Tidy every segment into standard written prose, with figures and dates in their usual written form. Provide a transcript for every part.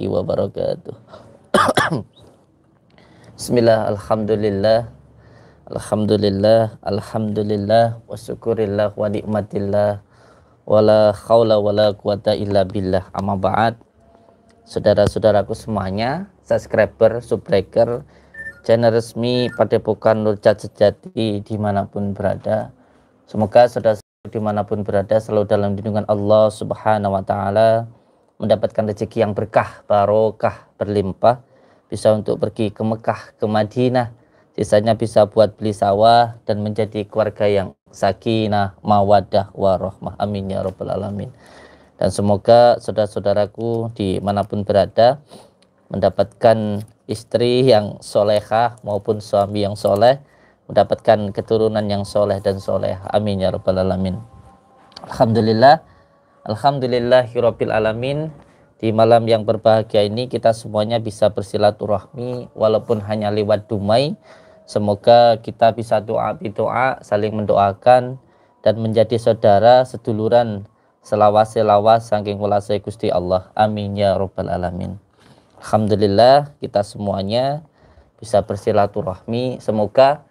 wabarakatuh. Bismillah, alhamdulillah, alhamdulillah, wa syukurillah wa nikmatillah, wala khawla wala quwata illa billah. Amma ba'd. Saudara-saudaraku semuanya, subscriber, subbreaker channel resmi Padepokan Nurjat Sejati dimanapun berada, semoga saudara dimanapun berada selalu dalam lindungan Allah Subhanahu wa Ta'ala, mendapatkan rezeki yang berkah, barokah, berlimpah, bisa untuk pergi ke Mekah, ke Madinah, sisanya bisa buat beli sawah dan menjadi keluarga yang sakinah, mawadah, warahmah. Amin ya rabbal alamin. Dan semoga saudara-saudaraku dimanapun berada mendapatkan istri yang solehah maupun suami yang soleh, mendapatkan keturunan yang soleh dan soleh. Amin ya rabbal alamin. Alhamdulillahirabbil alamin. Di malam yang berbahagia ini kita semuanya bisa bersilaturahmi walaupun hanya lewat dumai. Semoga kita bisa doa saling mendoakan dan menjadi saudara seduluran selawas saking welase Gusti Allah. Amin ya rabbal alamin. Alhamdulillah kita semuanya bisa bersilaturahmi. Semoga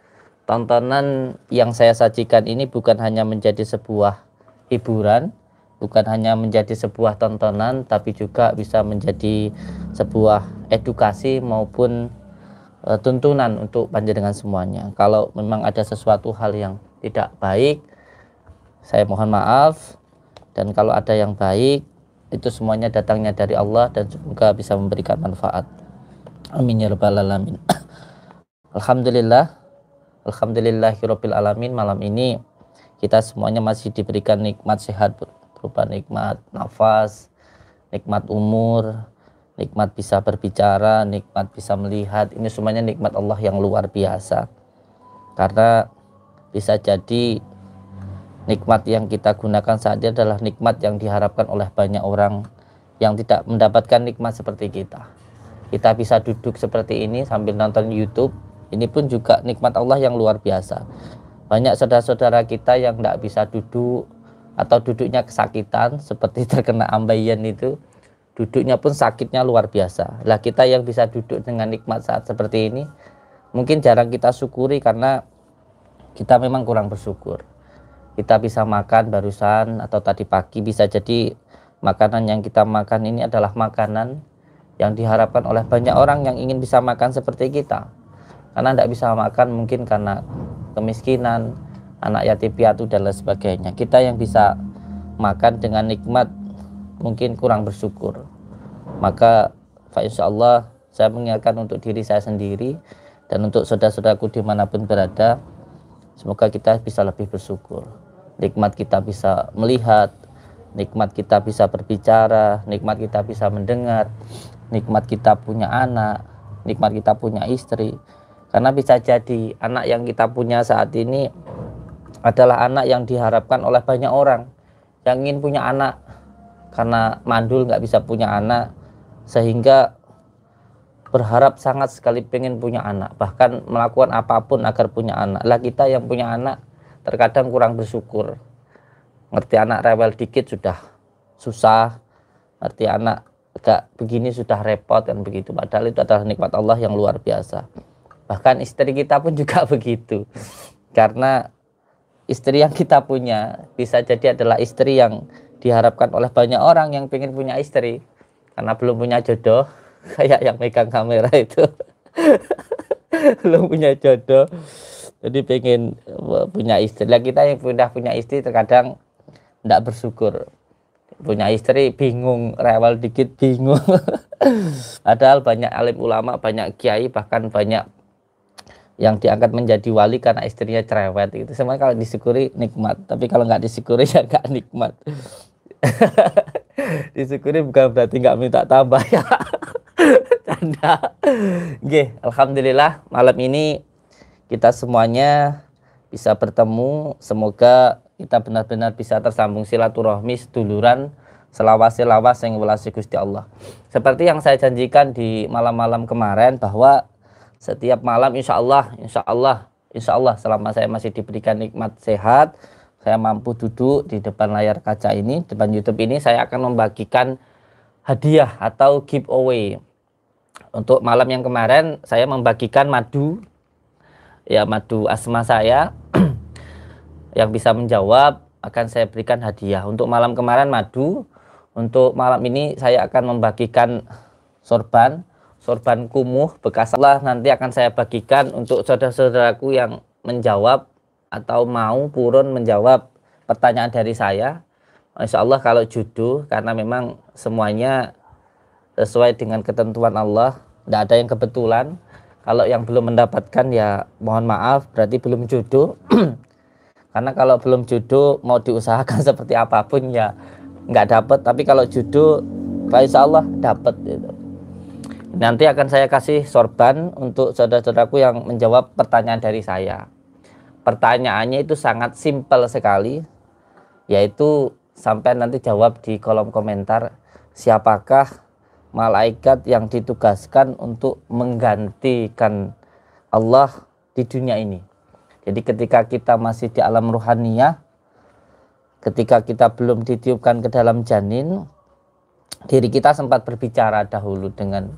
tontonan yang saya sajikan ini bukan hanya menjadi sebuah hiburan, bukan hanya menjadi sebuah tontonan, tapi juga bisa menjadi sebuah edukasi maupun tuntunan untuk panjenengan semuanya. Kalau memang ada sesuatu hal yang tidak baik, saya mohon maaf, dan kalau ada yang baik, itu semuanya datangnya dari Allah dan semoga bisa memberikan manfaat. Amin ya rabbal alamin. Alhamdulillahirabbil alamin. Malam ini kita semuanya masih diberikan nikmat sehat berupa nikmat nafas, nikmat umur, nikmat bisa berbicara, nikmat bisa melihat. Ini semuanya nikmat Allah yang luar biasa. Karena bisa jadi nikmat yang kita gunakan saat ini adalah nikmat yang diharapkan oleh banyak orang yang tidak mendapatkan nikmat seperti kita. Kita bisa duduk seperti ini sambil nonton YouTube. Ini pun juga nikmat Allah yang luar biasa. Banyak saudara-saudara kita yang tidak bisa duduk atau duduknya kesakitan seperti terkena ambeien itu. Duduknya pun sakitnya luar biasa. Lah kita yang bisa duduk dengan nikmat saat seperti ini mungkin jarang kita syukuri karena kita memang kurang bersyukur. Kita bisa makan barusan atau tadi pagi, bisa jadi makanan yang kita makan ini adalah makanan yang diharapkan oleh banyak orang yang ingin bisa makan seperti kita. Karena tidak bisa makan mungkin karena kemiskinan, anak yatim piatu dan lain sebagainya. Kita yang bisa makan dengan nikmat mungkin kurang bersyukur. Maka insyaallah saya mengingatkan untuk diri saya sendiri dan untuk saudara-saudaraku dimanapun berada, semoga kita bisa lebih bersyukur. Nikmat kita bisa melihat, nikmat kita bisa berbicara, nikmat kita bisa mendengar, nikmat kita punya anak, nikmat kita punya istri. Karena bisa jadi anak yang kita punya saat ini adalah anak yang diharapkan oleh banyak orang yang ingin punya anak. Karena mandul nggak bisa punya anak, sehingga berharap sangat sekali pengen punya anak, bahkan melakukan apapun agar punya anak. Lah kita yang punya anak terkadang kurang bersyukur. Ngerti anak rewel dikit sudah susah, ngerti anak agak begini sudah repot kan begitu. Padahal itu adalah nikmat Allah yang luar biasa. Bahkan istri kita pun juga begitu. Karena istri yang kita punya bisa jadi adalah istri yang diharapkan oleh banyak orang yang pengen punya istri karena belum punya jodoh. Kayak yang megang kamera itu belum punya jodoh, jadi pengen punya istri. Lah kita yang sudah punya istri terkadang tidak bersyukur. Punya istri bingung, rewel dikit bingung. Padahal banyak alim ulama, banyak kiai, bahkan banyak yang diangkat menjadi wali karena istrinya cerewet gitu. Semuanya kalau disyukuri nikmat, tapi kalau nggak disyukuri ya nggak nikmat. Disyukuri bukan berarti nggak minta tambah ya. Canda. Oke, alhamdulillah malam ini kita semuanya bisa bertemu. Semoga kita benar-benar bisa tersambung silaturahmi seduluran selawas yang welasi Gusti Allah. Seperti yang saya janjikan di malam-malam kemarin bahwa setiap malam insya Allah selama saya masih diberikan nikmat sehat, saya mampu duduk di depan layar kaca ini, depan YouTube ini, saya akan membagikan hadiah atau giveaway. Untuk malam yang kemarin saya membagikan madu, ya madu asma saya. Yang bisa menjawab akan saya berikan hadiah. Untuk malam kemarin madu, untuk malam ini saya akan membagikan sorban kumuh bekas Allah. Nanti akan saya bagikan untuk saudara-saudaraku yang menjawab atau mau purun menjawab pertanyaan dari saya. Insya Allah kalau jodoh, karena memang semuanya sesuai dengan ketentuan Allah, tidak ada yang kebetulan. Kalau yang belum mendapatkan ya mohon maaf, berarti belum jodoh. Karena kalau belum jodoh mau diusahakan seperti apapun ya nggak dapat. Tapi kalau jodoh, insya Allah dapat gitu. Nanti akan saya kasih sorban untuk saudara-saudaraku yang menjawab pertanyaan dari saya. Pertanyaannya itu sangat simpel sekali, yaitu sampai nanti jawab di kolom komentar, siapakah malaikat yang ditugaskan untuk menggantikan Allah di dunia ini. Jadi ketika kita masih di alam ruhaniyah, ketika kita belum ditiupkan ke dalam janin, diri kita sempat berbicara dahulu dengan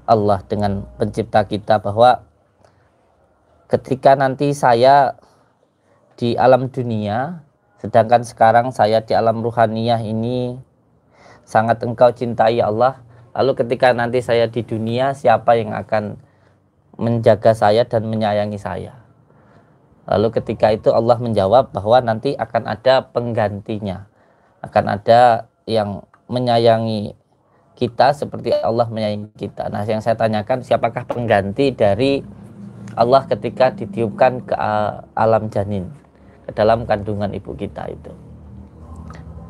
Allah, dengan pencipta kita, bahwa ketika nanti saya di alam dunia, sedangkan sekarang saya di alam ruhaniyah ini sangat engkau cintai Allah, lalu ketika nanti saya di dunia, siapa yang akan menjaga saya dan menyayangi saya? Lalu ketika itu Allah menjawab bahwa nanti akan ada penggantinya, akan ada yang menyayangi kita seperti Allah menyayangi kita. Nah, yang saya tanyakan, siapakah pengganti dari Allah ketika ditiupkan ke alam janin, ke dalam kandungan ibu kita itu?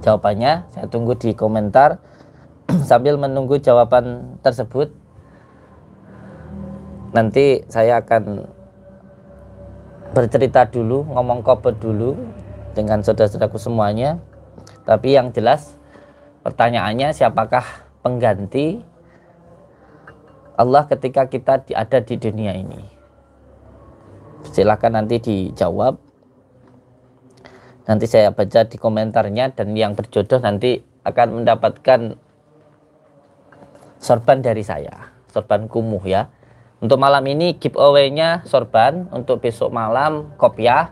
Jawabannya saya tunggu di komentar. Sambil menunggu jawaban tersebut, nanti saya akan bercerita dulu, ngomong kober dulu dengan saudara-saudaraku semuanya. Tapi yang jelas pertanyaannya, siapakah pengganti Allah ketika kita ada di dunia ini? Silakan nanti dijawab. Nanti saya baca di komentarnya, dan yang berjodoh nanti akan mendapatkan sorban dari saya, sorban kumuh ya. Untuk malam ini giveaway-nya sorban, untuk besok malam kopiah,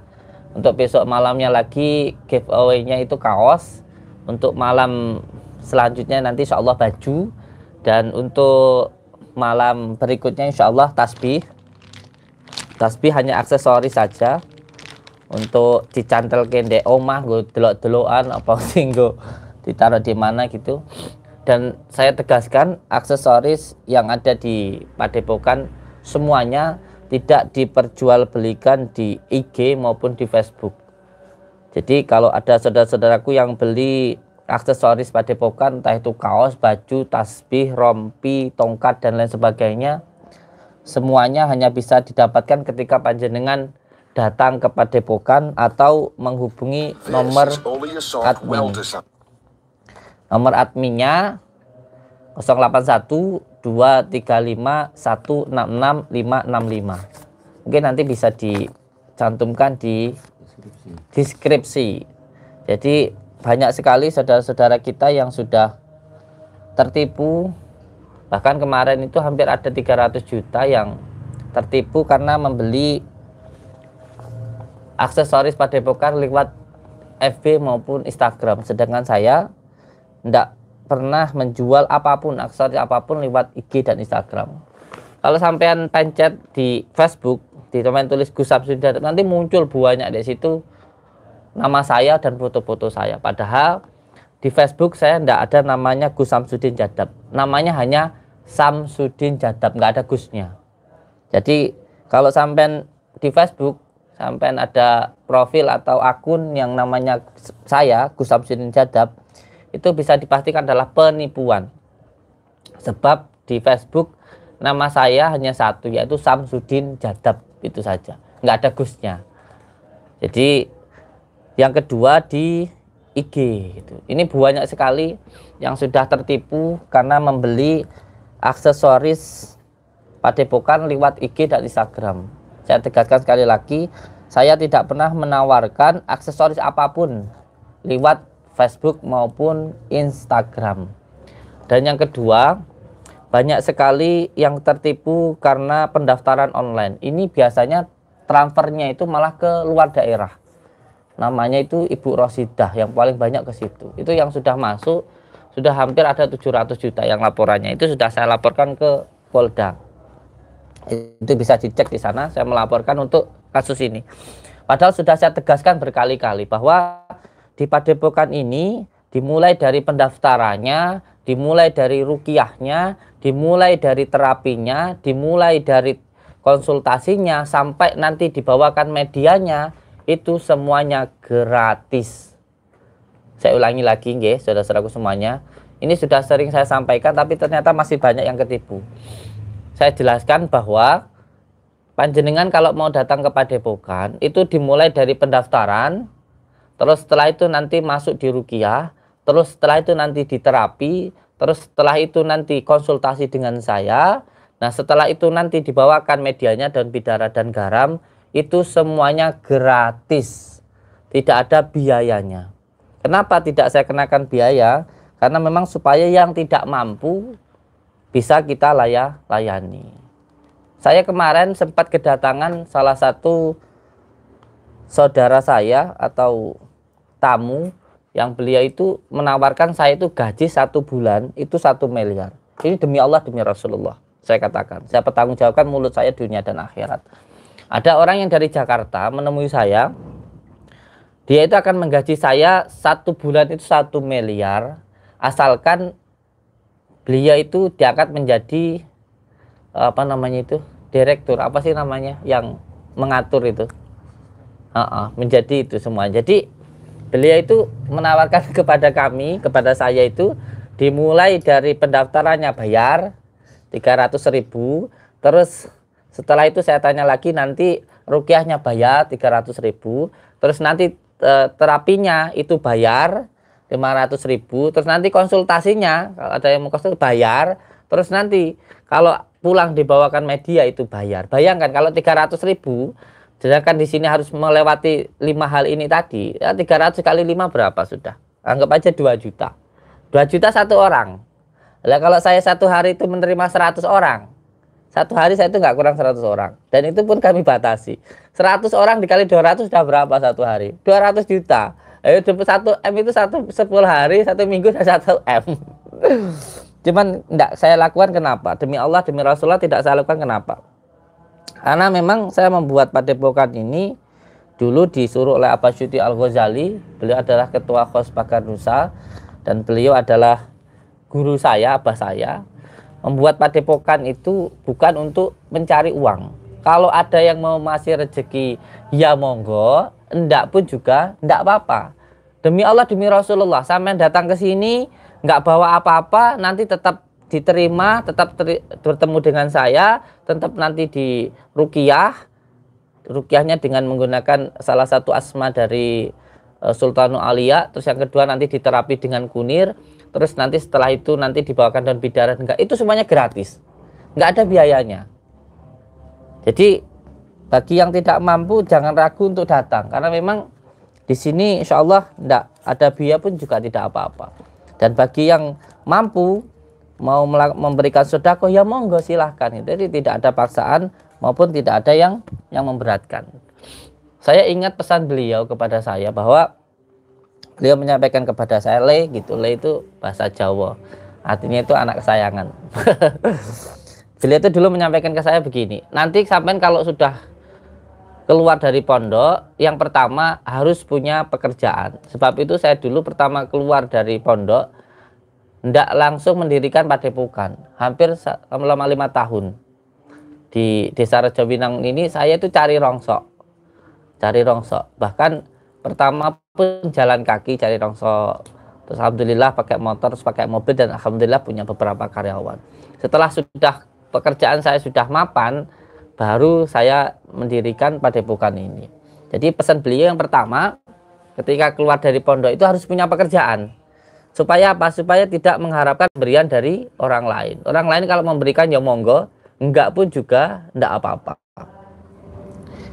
untuk besok malamnya lagi giveaway-nya itu kaos, untuk malam selanjutnya nanti insya Allah baju, dan untuk malam berikutnya insya Allah tasbih. Tasbih hanya aksesoris saja, untuk dicantel kende omah, gue delok-delokan apa sih gue ditaruh di mana gitu. Dan saya tegaskan, aksesoris yang ada di Padepokan semuanya tidak diperjualbelikan di IG maupun di Facebook. Jadi kalau ada saudara-saudaraku yang beli aksesoris Padepokan, entah itu kaos, baju, tasbih, rompi, tongkat, dan lain sebagainya, semuanya hanya bisa didapatkan ketika panjenengan datang ke Padepokan atau menghubungi nomor admin. Nomor adminnya 081 235 166 565. Mungkin nanti bisa dicantumkan di deskripsi. Jadi banyak sekali saudara-saudara kita yang sudah tertipu. Bahkan kemarin itu hampir ada 300 juta yang tertipu karena membeli aksesoris Padepokan lewat FB maupun Instagram. Sedangkan saya tidak pernah menjual apapun, aksesoris apapun lewat IG dan Instagram. Kalau sampean pencet di Facebook, di komen tulis Gus Samsudin Jadab, nanti muncul banyak di situ nama saya dan foto-foto saya. Padahal di Facebook saya tidak ada namanya Gus Samsudin Jadab. Namanya hanya Samsudin Jadab, nggak ada Gusnya. Jadi kalau sampean di Facebook, sampean ada profil atau akun yang namanya saya Gus Samsudin Jadab, itu bisa dipastikan adalah penipuan. Sebab di Facebook nama saya hanya satu, yaitu Samsudin Jadab, itu saja, nggak ada Gusnya. Jadi yang kedua di IG gitu. Ini banyak sekali yang sudah tertipu karena membeli aksesoris Padepokan lewat IG dan Instagram. Saya tegaskan sekali lagi, saya tidak pernah menawarkan aksesoris apapun lewat Facebook maupun Instagram. Dan yang kedua, banyak sekali yang tertipu karena pendaftaran online. Ini biasanya transfernya itu malah ke luar daerah. Namanya itu Ibu Rosidah yang paling banyak ke situ. Itu yang sudah masuk, sudah hampir ada 700 juta yang laporannya. Itu sudah saya laporkan ke Polda. Itu bisa dicek di sana, saya melaporkan untuk kasus ini. Padahal sudah saya tegaskan berkali-kali bahwa di Padepokan ini dimulai dari pendaftarannya, dimulai dari ruqyahnya, dimulai dari terapinya, dimulai dari konsultasinya, sampai nanti dibawakan medianya, itu semuanya gratis. Saya ulangi lagi nggih, saudara-saudaraku semuanya. Ini sudah sering saya sampaikan tapi ternyata masih banyak yang ketipu. Saya jelaskan bahwa panjenengan kalau mau datang ke Padepokan itu dimulai dari pendaftaran, terus setelah itu nanti masuk di ruqyah, terus setelah itu nanti di terapi, terus setelah itu nanti konsultasi dengan saya. Nah, setelah itu nanti dibawakan medianya daun bidara dan garam, itu semuanya gratis. Tidak ada biayanya. Kenapa tidak saya kenakan biaya? Karena memang supaya yang tidak mampu bisa kita layani. Saya kemarin sempat kedatangan salah satu saudara saya atau tamu yang beliau itu menawarkan saya itu gaji 1 bulan itu 1 miliar. Ini demi Allah, demi Rasulullah. Saya katakan, saya pertanggungjawabkan mulut saya dunia dan akhirat. Ada orang yang dari Jakarta menemui saya. Dia itu akan menggaji saya 1 bulan itu 1 miliar. Asalkan beliau itu diangkat menjadi apa namanya itu, direktur, apa sih namanya yang mengatur itu, menjadi itu semua. Jadi beliau itu menawarkan kepada kami, kepada saya itu dimulai dari pendaftarannya bayar 300.000, terus setelah itu saya tanya lagi nanti ruqyahnya bayar 300.000, terus nanti terapinya itu bayar 500.000, terus nanti konsultasinya kalau ada yang mau konsul bayar, terus nanti kalau pulang dibawakan media itu bayar. Bayangkan kalau 300.000, sedangkan di sini harus melewati 5 hal ini tadi, ya 300 kali 5 berapa sudah? Anggap aja 2 juta. 2 juta 1 orang. Nah, kalau saya 1 hari itu menerima 100 orang, 1 hari saya itu nggak kurang 100 orang. Dan itu pun kami batasi. 100 orang dikali 200 sudah berapa 1 hari? 200 juta. Ayo 1 M itu 10 hari, 1 minggu sudah 1 M. Cuman enggak saya lakukan kenapa? Demi Allah, demi Rasulullah tidak saya lakukan kenapa? Karena memang saya membuat Padepokan ini dulu disuruh oleh Abbas Syuti Al-Ghazali. Beliau adalah ketua Khos Pakar Nusa dan beliau adalah guru saya, abah saya. Membuat Padepokan itu bukan untuk mencari uang. Kalau ada yang mau masih rezeki, ya monggo. Enggak pun juga enggak apa-apa. Demi Allah, demi Rasulullah, sampai datang ke sini enggak bawa apa-apa, nanti tetap diterima, tetap bertemu dengan saya, tetap nanti di ruqyahnya dengan menggunakan salah satu asma dari Sultanul Aulia, terus yang kedua nanti diterapi dengan kunir, terus nanti setelah itu nanti dibawakan daun bidara, enggak, itu semuanya gratis, enggak ada biayanya. Jadi bagi yang tidak mampu jangan ragu untuk datang, karena memang di sini insya Allah enggak ada biaya pun juga tidak apa-apa. Dan bagi yang mampu mau memberikan sedekah, ya monggo silahkan. Jadi tidak ada paksaan maupun tidak ada yang memberatkan. Saya ingat pesan beliau kepada saya bahwa beliau menyampaikan kepada saya, le gitu, le itu bahasa Jawa, artinya itu anak kesayangan. Beliau itu dulu menyampaikan ke saya begini, nanti sampean kalau sudah keluar dari pondok, yang pertama harus punya pekerjaan. Sebab itu saya dulu pertama keluar dari pondok, tidak langsung mendirikan Padepokan. Hampir selama 5 tahun. Di Desa Rejowinang ini saya itu cari rongsok. Bahkan pertama pun jalan kaki cari rongsok. Terus alhamdulillah pakai motor, terus pakai mobil, dan alhamdulillah punya beberapa karyawan. Setelah sudah pekerjaan saya sudah mapan, baru saya mendirikan Padepokan ini. Jadi pesan beliau yang pertama, ketika keluar dari pondok itu harus punya pekerjaan. Supaya apa? Supaya tidak mengharapkan pemberian dari orang lain. Orang lain kalau memberikan ya monggo, enggak pun juga enggak apa-apa.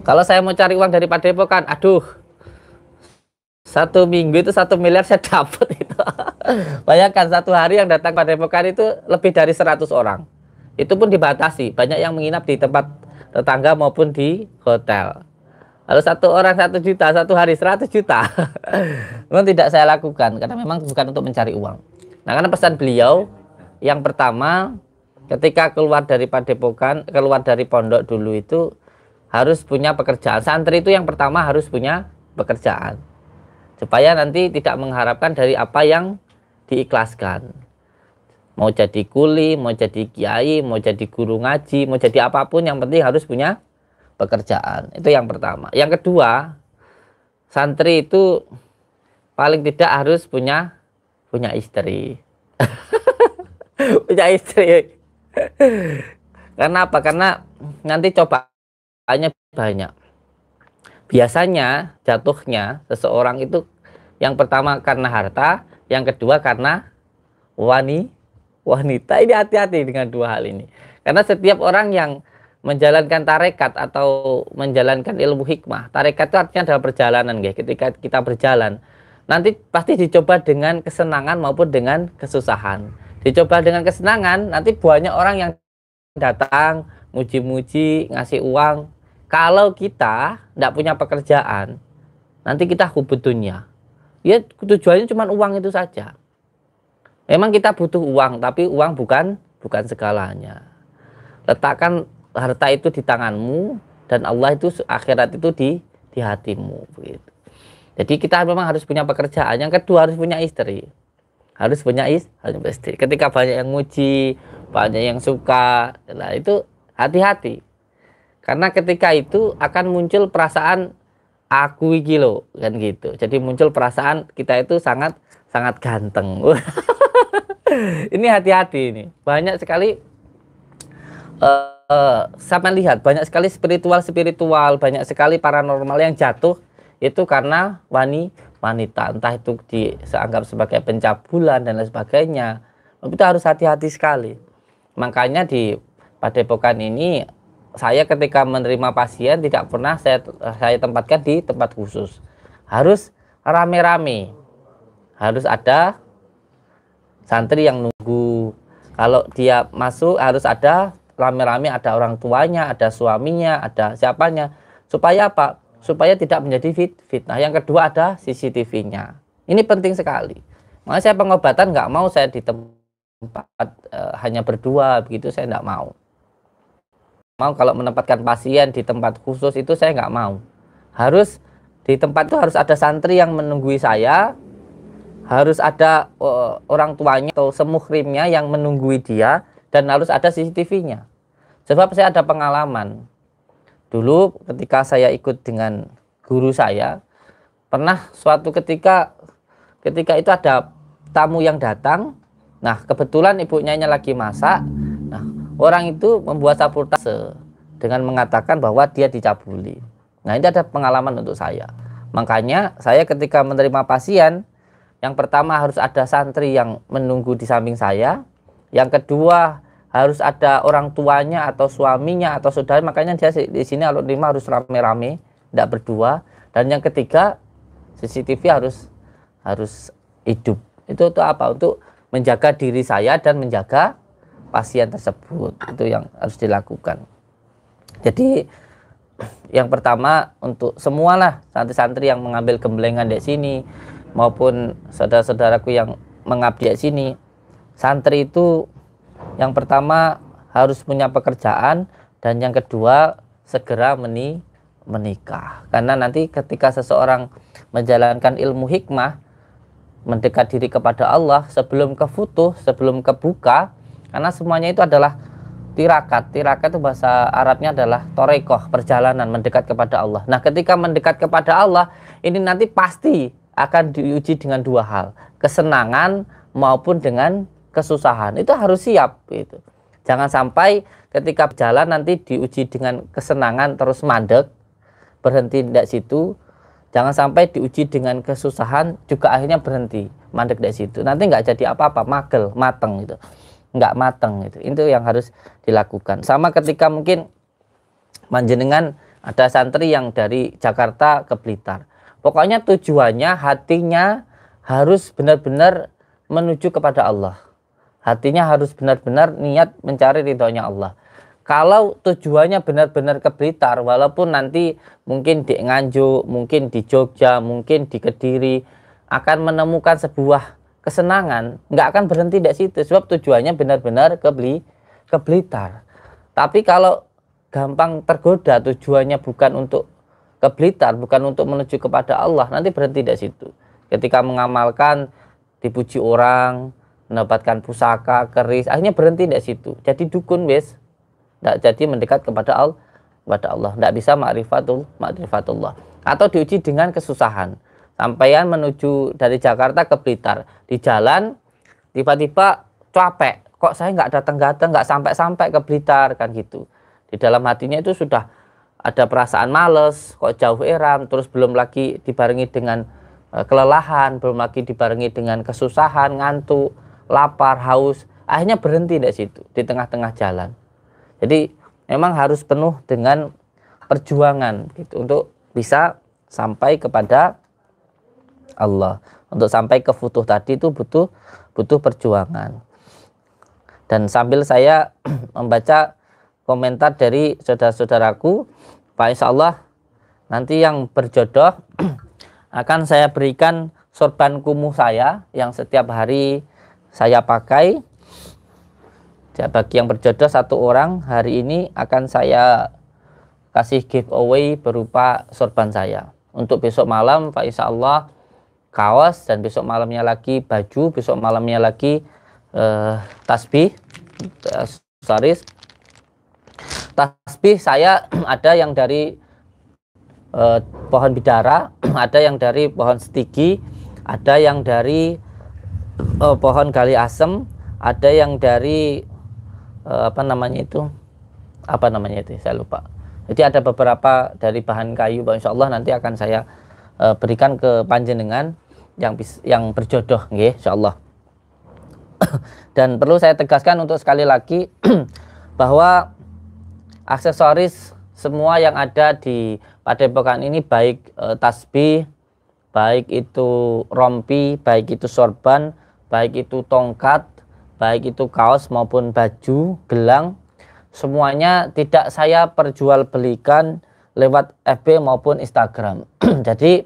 Kalau saya mau cari uang dari Padepokan, aduh, 1 minggu itu 1 miliar saya dapat itu. Bayangkan satu hari yang datang pada Padepokan itu lebih dari 100 orang. Itu pun dibatasi, banyak yang menginap di tempat tetangga maupun di hotel. Kalau satu orang 1 juta, satu hari 100 juta. Memang tidak saya lakukan, karena memang bukan untuk mencari uang. Nah, karena pesan beliau, yang pertama, ketika keluar dari Padepokan, keluar dari pondok dulu itu, harus punya pekerjaan. Santri itu yang pertama harus punya pekerjaan. Supaya nanti tidak mengharapkan dari apa yang diikhlaskan. Mau jadi kuli, mau jadi kiai, mau jadi guru ngaji, mau jadi apapun, yang penting harus punya pekerjaan. Itu yang pertama. Yang kedua, santri itu paling tidak harus punya istri. Punya istri. Karena apa? Karena nanti cobaannya banyak. Biasanya jatuhnya seseorang itu yang pertama karena harta, yang kedua karena wanita. Ini hati-hati dengan dua hal ini. Karena setiap orang yang menjalankan tarekat atau menjalankan ilmu hikmah, tarekat itu artinya adalah perjalanan, guys. Ketika kita berjalan, nanti pasti dicoba dengan kesenangan maupun dengan kesusahan. Dicoba dengan kesenangan, nanti banyak orang yang datang muji-muji, ngasih uang. Kalau kita tidak punya pekerjaan, nanti kita hubud dunia. Ya tujuannya cuma uang itu saja. Memang kita butuh uang, tapi uang bukan segalanya. Letakkan harta itu di tanganmu, dan Allah itu akhirat itu di hatimu, begitu. Jadi kita memang harus punya pekerjaan. Yang kedua harus punya istri. Harus punya istri. Ketika banyak yang muji, banyak yang suka, nah itu hati-hati. Karena ketika itu akan muncul perasaan aku iki lho, kan gitu. Jadi muncul perasaan kita itu sangat ganteng. Ini hati-hati ini. Banyak sekali sampai lihat banyak sekali spiritual, banyak sekali paranormal yang jatuh itu karena wanita, entah itu dianggap sebagai pencabulan dan lain sebagainya. Itu harus hati-hati sekali. Makanya di Padepokan ini saya ketika menerima pasien tidak pernah saya tempatkan di tempat khusus. Harus rame-rame. Harus ada santri yang nunggu. Kalau dia masuk harus ada rame-rame, ada orang tuanya, ada suaminya, ada siapanya. Supaya apa? Supaya tidak menjadi fitnah. Yang kedua ada CCTV-nya. Ini penting sekali. Makanya saya pengobatan nggak mau saya di tempat hanya berdua begitu, saya nggak mau. Kalau menempatkan pasien di tempat khusus itu saya nggak mau. Harus di tempat itu harus ada santri yang menunggui saya, harus ada orang tuanya atau semuhrimnya yang menunggui dia, dan harus ada CCTV-nya. Sebab saya ada pengalaman. Dulu ketika saya ikut dengan guru saya, pernah suatu ketika itu ada tamu yang datang. Nah, kebetulan ibunya lagi masak. Nah, orang itu membuat sabotase dengan mengatakan bahwa dia dicabuli. Nah, ini ada pengalaman untuk saya. Makanya saya ketika menerima pasien, yang pertama harus ada santri yang menunggu di samping saya. Yang kedua harus ada orang tuanya atau suaminya atau saudara. Makanya dia di sini kalau terima harus rame-rame, tidak berdua. Dan yang ketiga, CCTV harus hidup. Itu untuk apa? Untuk menjaga diri saya dan menjaga pasien tersebut. Itu yang harus dilakukan. Jadi yang pertama untuk semualah santri-santri yang mengambil gemblengan di sini maupun saudara-saudaraku yang mengabdi di sini, santri itu yang pertama harus punya pekerjaan, dan yang kedua segera menikah. Karena nanti ketika seseorang menjalankan ilmu hikmah, mendekat diri kepada Allah sebelum ke futuh, sebelum ke buka, karena semuanya itu adalah tirakat. Tirakat itu bahasa Arabnya adalah torekoh, perjalanan mendekat kepada Allah. Nah, ketika mendekat kepada Allah, ini nanti pasti akan diuji dengan dua hal, kesenangan maupun dengan kesusahan. Itu harus siap gitu. Jangan sampai ketika berjalan nanti diuji dengan kesenangan terus mandek, berhenti di situ. Jangan sampai diuji dengan kesusahan juga akhirnya berhenti, mandek dari situ. Nanti nggak jadi apa-apa, mateng gitu. Nggak mateng gitu. Itu yang harus dilakukan. Sama ketika mungkin panjenengan ada santri yang dari Jakarta ke Blitar. Pokoknya tujuannya, hatinya harus benar-benar menuju kepada Allah. Hatinya harus benar-benar niat mencari ridhonya Allah. Kalau tujuannya benar-benar ke Blitar, walaupun nanti mungkin di Nganjuk, mungkin di Jogja, mungkin di Kediri, akan menemukan sebuah kesenangan, nggak akan berhenti dari situ, sebab tujuannya benar-benar ke Blitar. Tapi kalau gampang tergoda, tujuannya bukan untuk ke Blitar, bukan untuk menuju kepada Allah, nanti berhenti dari situ. Ketika mengamalkan, dipuji orang, mendapatkan pusaka, keris, akhirnya berhenti dari situ. Jadi dukun wes, tidak jadi mendekat kepada Allah, tidak bisa ma'rifatullah. Atau diuji dengan kesusahan. Sampaian menuju dari Jakarta ke Blitar, di jalan tiba-tiba capek, kok saya nggak datang-datang, nggak sampai-sampai ke Blitar, kan gitu. Di dalam hatinya itu sudah ada perasaan males, kok jauh eram, terus belum lagi dibarengi dengan kelelahan, belum lagi dibarengi dengan kesusahan, ngantuk, lapar, haus, akhirnya berhenti dari situ, di tengah-tengah jalan. Jadi memang harus penuh dengan perjuangan gitu, untuk bisa sampai kepada Allah. Untuk sampai ke futuh tadi itu butuh perjuangan. Dan sambil saya membaca komentar dari saudara-saudaraku, Pak, insya Allah nanti yang berjodoh akan saya berikan sorban kumuh saya yang setiap hari saya pakai. Bagi yang berjodoh 1 orang, hari ini akan saya kasih giveaway berupa sorban saya. Untuk besok malam, Pak, insya Allah kaos, dan besok malamnya lagi baju, besok malamnya lagi tasbih, aksesoris. Tasbih saya ada yang dari pohon bidara, ada yang dari pohon setigi, ada yang dari pohon gali asem, ada yang dari apa namanya itu saya lupa. Jadi ada beberapa dari bahan kayu, insya Allah nanti akan saya berikan ke panjenengan yang berjodoh, insya Allah. Dan perlu saya tegaskan untuk sekali lagi bahwa aksesoris semua yang ada di Padepokan ini, baik tasbih, baik itu rompi, baik itu sorban, baik itu tongkat, baik itu kaos maupun baju, gelang, semuanya tidak saya perjualbelikan lewat FB maupun Instagram. Jadi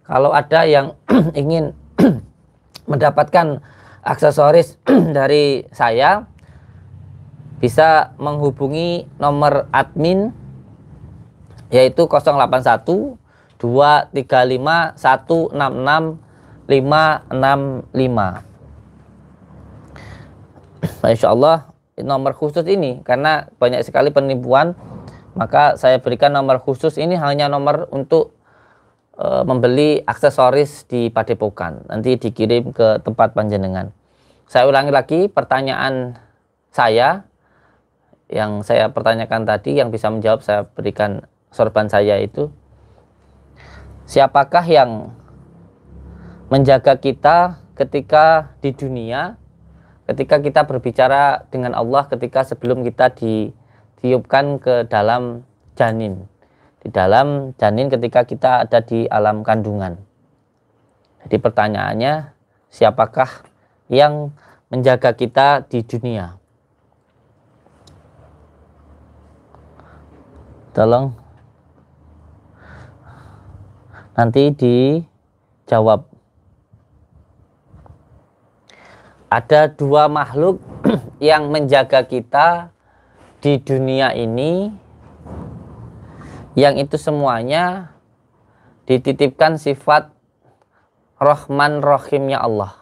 kalau ada yang ingin mendapatkan aksesoris dari saya, bisa menghubungi nomor admin, yaitu 081 235 166 565. Insya Allah nomor khusus ini, karena banyak sekali penipuan, maka saya berikan nomor khusus ini, hanya nomor untuk membeli aksesoris di Padepokan, nanti dikirim ke tempat panjenengan. Saya ulangi lagi pertanyaan saya, yang saya pertanyakan tadi, yang bisa menjawab saya berikan sorban saya itu, siapakah yang menjaga kita ketika di dunia, ketika kita berbicara dengan Allah, ketika sebelum kita ditiupkan ke dalam janin, di dalam janin ketika kita ada di alam kandungan. Jadi pertanyaannya, siapakah yang menjaga kita di dunia? Tolong nanti dijawab. Ada 2 makhluk yang menjaga kita di dunia ini, yang itu semuanya dititipkan sifat Rahman Rahimnya Allah.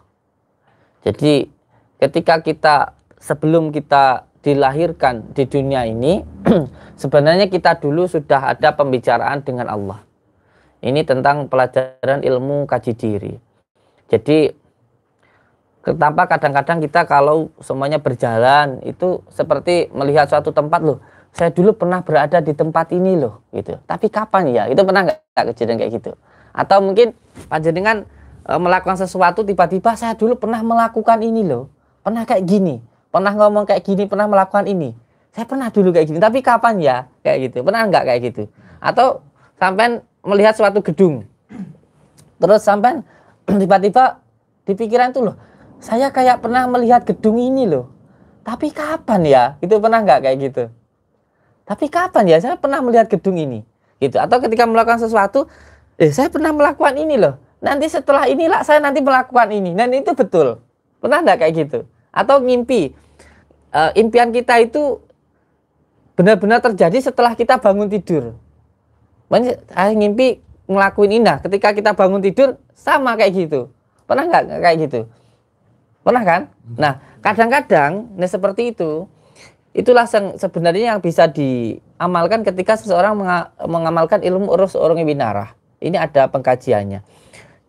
Jadi ketika kita, sebelum kita dilahirkan di dunia ini, sebenarnya kita dulu sudah ada pembicaraan dengan Allah. Ini tentang pelajaran ilmu kaji diri. Jadi kenapa kadang-kadang kita kalau semuanya berjalan itu seperti melihat suatu tempat, loh, saya dulu pernah berada di tempat ini loh, gitu. Tapi kapan ya? Itu pernah nggak kejadian kayak gitu? Atau mungkin panjenengan melakukan sesuatu, tiba-tiba saya dulu pernah melakukan ini loh, pernah kayak gini, pernah ngomong kayak gini, pernah melakukan ini. Saya pernah dulu kayak gini, tapi kapan ya? Kayak gitu. Pernah nggak kayak gitu? Atau sampai melihat suatu gedung, terus sampai tiba-tiba di pikiran tuh loh, saya kayak pernah melihat gedung ini loh. Tapi kapan ya? Itu pernah nggak kayak gitu? Tapi kapan ya saya pernah melihat gedung ini? Gitu. Atau ketika melakukan sesuatu, saya pernah melakukan ini loh. Nanti setelah inilah saya nanti melakukan ini. Dan itu betul. Pernah nggak kayak gitu? Atau ngimpi. Impian kita itu benar-benar terjadi setelah kita bangun tidur. Saya ngimpi ngelakuin ini. Nah, ketika kita bangun tidur sama kayak gitu. Pernah nggak kayak gitu? Pernah kan? Nah, kadang-kadang seperti itu. Itulah sebenarnya yang bisa diamalkan ketika seseorang mengamalkan ilmu urus urung winarah. Ini ada pengkajiannya.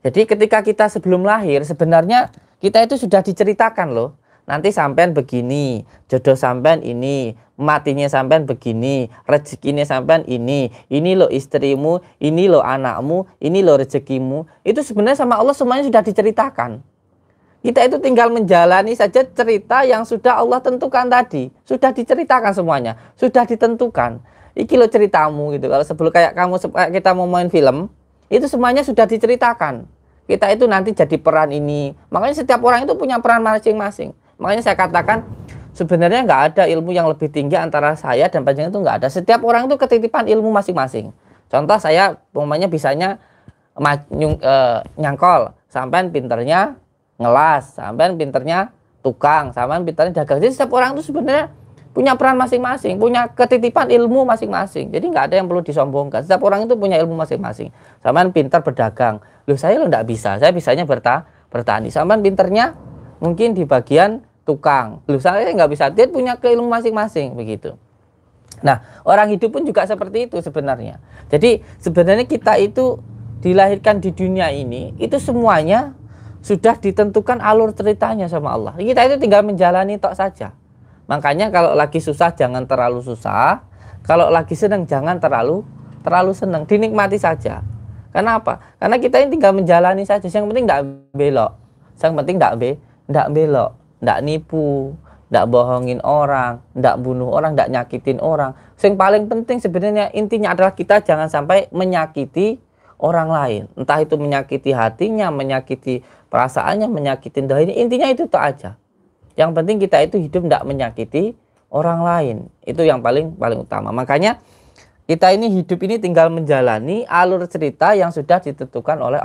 Jadi ketika kita sebelum lahir sebenarnya kita itu sudah diceritakan loh. Nanti sampean begini, jodoh sampean ini, matinya sampean begini, rezekinya sampean ini loh istrimu, ini loh anakmu, ini loh rezekimu. Itu sebenarnya sama Allah semuanya sudah diceritakan. Kita itu tinggal menjalani saja cerita yang sudah Allah tentukan tadi. Sudah diceritakan semuanya. Sudah ditentukan. Iki lo ceritamu gitu. Kalau sebelum kayak kita mau main film, itu semuanya sudah diceritakan. Kita itu nanti jadi peran ini. Makanya setiap orang itu punya peran masing-masing. Makanya saya katakan sebenarnya nggak ada ilmu yang lebih tinggi antara saya dan panjenengan itu nggak ada. Setiap orang itu ketitipan ilmu masing-masing. Contoh saya umpamanya bisanya nyangkol. Sampai pinternya ngelas, sampean pinternya tukang, sampean pinternya dagang. Jadi setiap orang itu sebenarnya punya peran masing-masing, punya ketitipan ilmu masing-masing. Jadi nggak ada yang perlu disombongkan. Setiap orang itu punya ilmu masing-masing. Sampean pinter berdagang, loh saya lo nggak bisa, saya bisanya bertani. Sampean pinternya mungkin di bagian tukang, loh saya nggak bisa. Dia punya keilmu masing-masing begitu. Nah, orang hidup pun juga seperti itu sebenarnya. Jadi sebenarnya kita itu dilahirkan di dunia ini itu semuanya sudah ditentukan alur ceritanya sama Allah. Kita itu tinggal menjalani tok saja. Makanya kalau lagi susah jangan terlalu susah. Kalau lagi senang jangan terlalu senang. Dinikmati saja. Karena apa? Karena kita ini tinggal menjalani saja. Yang penting tidak belok. Yang penting tidak belok, tidak nipu, tidak bohongin orang, tidak bunuh orang, tidak nyakitin orang. Yang paling penting sebenarnya intinya adalah kita jangan sampai menyakiti orang lain. Entah itu menyakiti hatinya, menyakiti perasaannya, menyakiti doanya, intinya itu aja. Yang penting kita itu hidup tidak menyakiti orang lain. Itu yang paling utama. Makanya kita ini hidup ini tinggal menjalani alur cerita yang sudah ditentukan oleh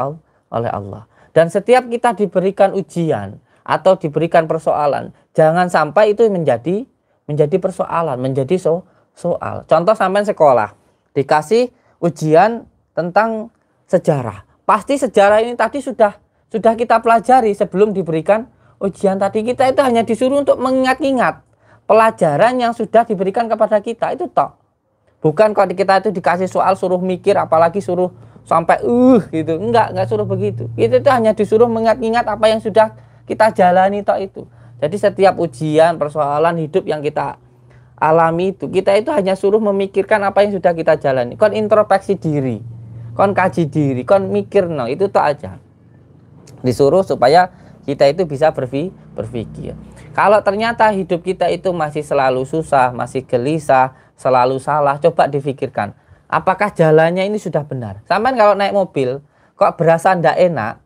Allah. Dan setiap kita diberikan ujian atau diberikan persoalan, jangan sampai itu menjadi persoalan, menjadi soal. Contoh sampai sekolah dikasih ujian tentang sejarah. Pasti sejarah ini tadi sudah kita pelajari sebelum diberikan ujian tadi. Kita itu hanya disuruh untuk mengingat-ingat pelajaran yang sudah diberikan kepada kita, itu toh. Bukan kalau kita itu dikasih soal suruh mikir, apalagi suruh sampai gitu. Enggak suruh begitu. Itu hanya disuruh mengingat-ingat apa yang sudah kita jalani toh itu. Jadi setiap ujian, persoalan hidup yang kita alami itu, kita itu hanya suruh memikirkan apa yang sudah kita jalani. Kon introspeksi diri, kon kaji diri, kon mikir, no, itu toh aja. Disuruh supaya kita itu bisa berpikir. Kalau ternyata hidup kita itu masih selalu susah, masih gelisah, selalu salah, coba difikirkan, apakah jalannya ini sudah benar? Sampai kalau naik mobil kok berasa ndak enak,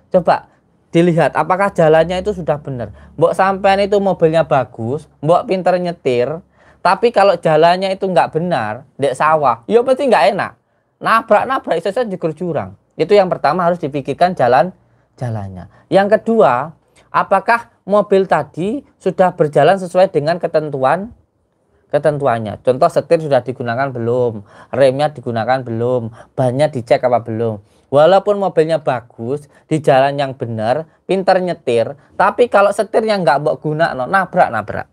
coba dilihat apakah jalannya itu sudah benar. Mbok sampean itu mobilnya bagus, mbok pinter nyetir, tapi kalau jalannya itu nggak benar, dek sawah, ya pasti nggak enak. Nabrak itu saja jegur jurang. Itu yang pertama harus dipikirkan jalannya. Yang kedua, apakah mobil tadi sudah berjalan sesuai dengan ketentuannya. Contoh setir sudah digunakan belum, remnya digunakan belum, bannya dicek apa belum. Walaupun mobilnya bagus, di jalan yang benar, pintar nyetir, tapi kalau setirnya nggak mbok guna, nabrak.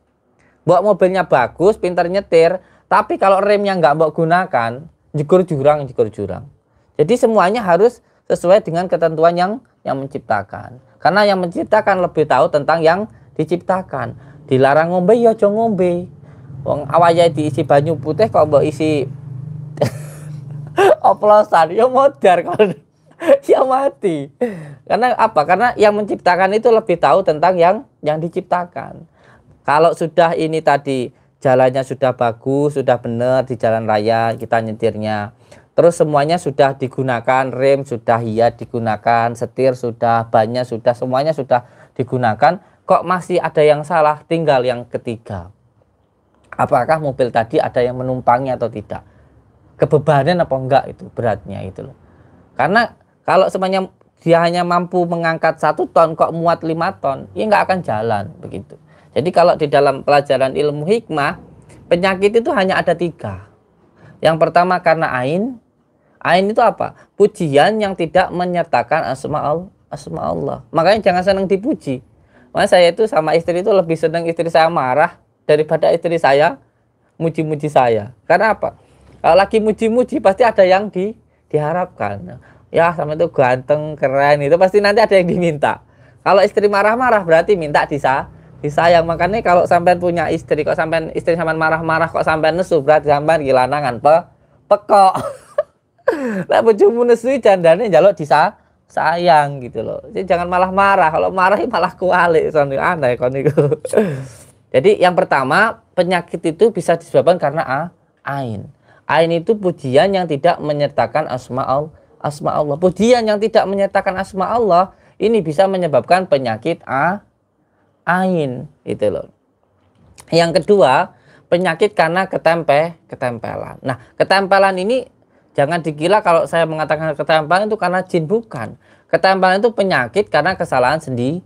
Mbok mobilnya bagus, pintar nyetir, tapi kalau remnya nggak mbok gunakan, jegur jurang. Jadi semuanya harus sesuai dengan ketentuan yang menciptakan. Karena yang menciptakan lebih tahu tentang yang diciptakan. Dilarang ngombe ya aja ngombe. Wong awake diisi banyu putih kok mbok isi oplosan ya modar kalau ya mati. Karena apa? Karena yang menciptakan itu lebih tahu tentang yang diciptakan. Kalau sudah ini tadi jalannya sudah bagus, sudah benar di jalan raya kita nyetirnya. terus semuanya sudah digunakan, rem sudah digunakan, setir sudah, bannya sudah, semuanya sudah digunakan, kok masih ada yang salah, tinggal yang ketiga. Apakah mobil tadi ada yang menumpangi atau tidak? Kebebanan apa enggak itu beratnya itu loh. Karena kalau semuanya dia hanya mampu mengangkat 1 ton kok muat 5 ton, ya nggak akan jalan begitu. Jadi kalau di dalam pelajaran ilmu hikmah, penyakit itu hanya ada 3. Yang pertama karena ain. Ain itu apa? Pujian yang tidak menyertakan asma Allah. Makanya jangan senang dipuji. Makanya saya itu sama istri itu lebih senang istri saya marah daripada istri saya muji-muji saya. Karena apa? Kalau lagi muji-muji pasti ada yang diharapkan. Ya sama itu ganteng, keren, itu pasti nanti ada yang diminta. Kalau istri marah-marah berarti minta disayang. Makanya kalau sampean punya istri, kok sampean istri sampean marah-marah, kok sampean nesu, berarti sampean gilanangan pekok. Lah bojomu nesu jandane njaluk disayang gitu loh. Jadi jangan malah marah. Kalau marah malah kualik, aneh kon niku. Jadi yang pertama, penyakit itu bisa disebabkan karena ain. Ain itu pujian yang tidak menyertakan asma Allah. Pujian yang tidak menyertakan asma Allah ini bisa menyebabkan penyakit ain itu loh. Yang kedua, penyakit karena ketempelan. Nah, ketempelan ini jangan dikira kalau saya mengatakan ketempelan itu karena jin, bukan. Ketempelan itu penyakit karena kesalahan sendiri.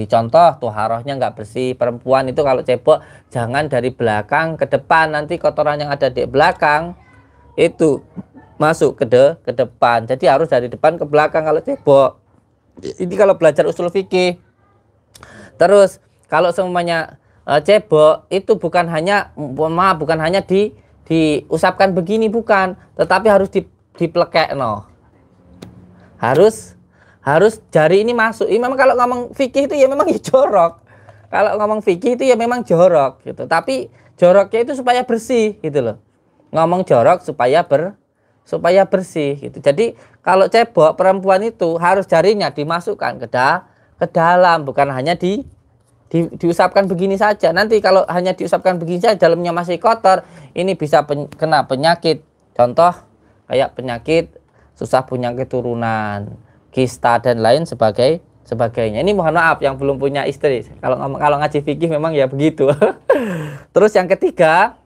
Contoh, tuharohnya nggak bersih. Perempuan itu kalau cebok jangan dari belakang ke depan, nanti kotoran yang ada di belakang itu masuk ke depan. Jadi harus dari depan ke belakang kalau cebok. Ini kalau belajar usul fikih. Terus kalau semuanya cebok itu bukan hanya diusapkan begini, bukan, tetapi harus diplekek no. Harus jari ini masuk. Ini memang kalau ngomong fikih itu ya memang jorok. Kalau ngomong fikih itu ya memang jorok gitu. Tapi joroknya itu supaya bersih gitu loh. Ngomong jorok supaya bersih gitu. Jadi kalau cebok perempuan itu harus jarinya dimasukkan ke dalam, bukan hanya diusapkan begini saja. Nanti kalau hanya diusapkan begini saja, dalamnya masih kotor, ini bisa kena penyakit. Contoh kayak penyakit susah punya keturunan, kista dan lain sebagainya. Ini mohon maaf yang belum punya istri. Kalau ngaji fikih memang ya begitu. Terus yang ketiga,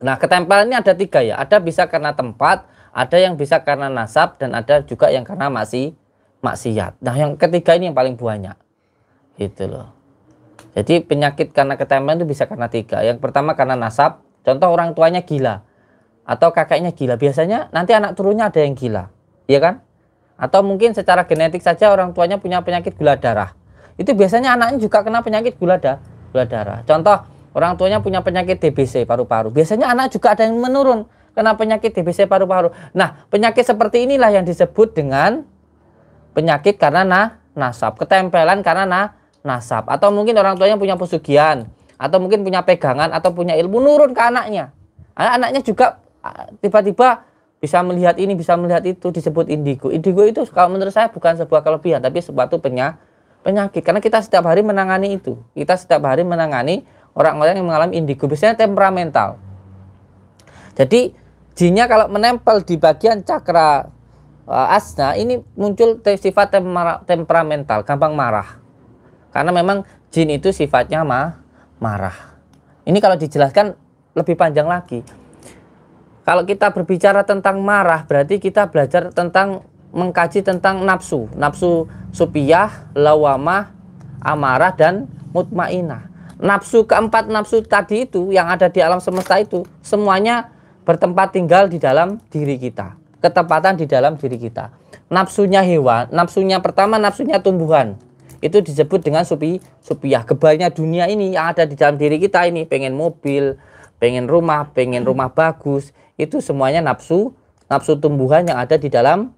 nah ketempelan ini ada 3 ya. Ada bisa karena tempat, ada yang bisa karena nasab, dan ada juga yang karena maksiat. Nah yang ketiga ini yang paling banyak. Gitu loh. Jadi penyakit karena ketempelan itu bisa karena 3. Yang pertama karena nasab. Contoh orang tuanya gila atau kakeknya gila. Biasanya nanti anak turunnya ada yang gila, iya kan? Atau mungkin secara genetik saja orang tuanya punya penyakit gula darah. Itu biasanya anaknya juga kena penyakit gula darah. Contoh orang tuanya punya penyakit DBC paru-paru. Biasanya anak juga ada yang menurun kena penyakit DBC paru-paru. Nah penyakit seperti inilah yang disebut dengan penyakit karena nasab. Ketempelan karena nasab. Atau mungkin orang tuanya punya pesugihan, atau mungkin punya pegangan, atau punya ilmu, nurun ke anaknya. Anaknya juga tiba-tiba bisa melihat ini, bisa melihat itu, disebut indigo. Indigo itu kalau menurut saya bukan sebuah kelebihan, tapi suatu penyakit. Karena kita setiap hari menangani itu. Kita setiap hari menangani orang-orang yang mengalami indigo. Biasanya temperamental. Jadi jinnya kalau menempel di bagian cakra asna, ini muncul sifat temperamental, gampang marah. Karena memang jin itu sifatnya marah. Ini kalau dijelaskan lebih panjang lagi. Kalau kita berbicara tentang marah, berarti kita belajar tentang mengkaji tentang nafsu. Nafsu supiyah, lawamah, amarah, dan mutmainah. Nafsu keempat nafsu tadi itu yang ada di alam semesta itu semuanya bertempat tinggal di dalam diri kita. Ketempatan di dalam diri kita. Nafsunya hewan, nafsunya pertama nafsunya tumbuhan. Itu disebut dengan supiyah. Kebalnya dunia ini yang ada di dalam diri kita ini, pengen mobil, pengen rumah bagus, itu semuanya nafsu tumbuhan yang ada di dalam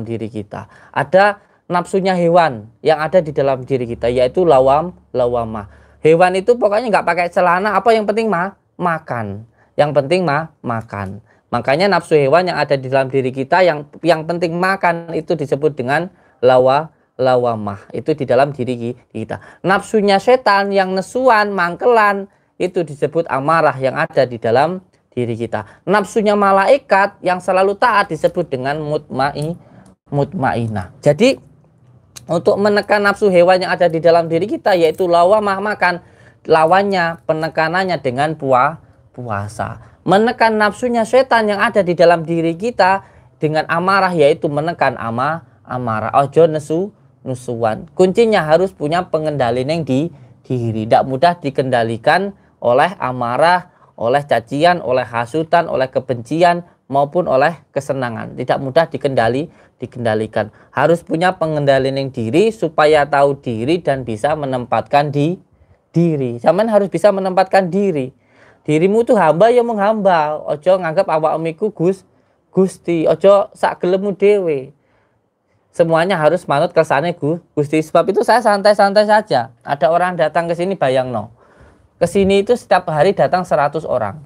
diri kita. Ada nafsunya hewan yang ada di dalam diri kita, yaitu lawamah. Hewan itu pokoknya nggak pakai celana, apa yang penting makan. Yang penting makan. Makanya nafsu hewan yang ada di dalam diri kita yang penting makan itu disebut dengan lawamah, itu di dalam diri kita. Nafsunya setan yang nesuan, mangkelan, itu disebut amarah yang ada di dalam diri kita. Nafsunya malaikat yang selalu taat disebut dengan mutmainah. Jadi untuk menekan nafsu hewan yang ada di dalam diri kita, yaitu lawamah, makan lawannya, penekanannya dengan puasa. Menekan nafsunya setan yang ada di dalam diri kita dengan amarah, yaitu menekan amarah. Ojo nusuan. Kuncinya harus punya pengendali yang di diri. Tidak mudah dikendalikan oleh amarah, oleh cacian, oleh hasutan, oleh kebencian maupun oleh kesenangan. Tidak mudah dikendalikan. Harus punya pengendalian yang diri supaya tahu diri dan bisa menempatkan diri. Zaman harus bisa menempatkan diri. Dirimu tuh hamba ya menghamba. Ojo nganggap awakmu Gusti. Ojo sak gelemu dewe. Semuanya harus manut kersane Gusti. Sebab itu saya santai-santai saja. Ada orang datang ke sini, bayangno. Ke sini itu setiap hari datang 100 orang.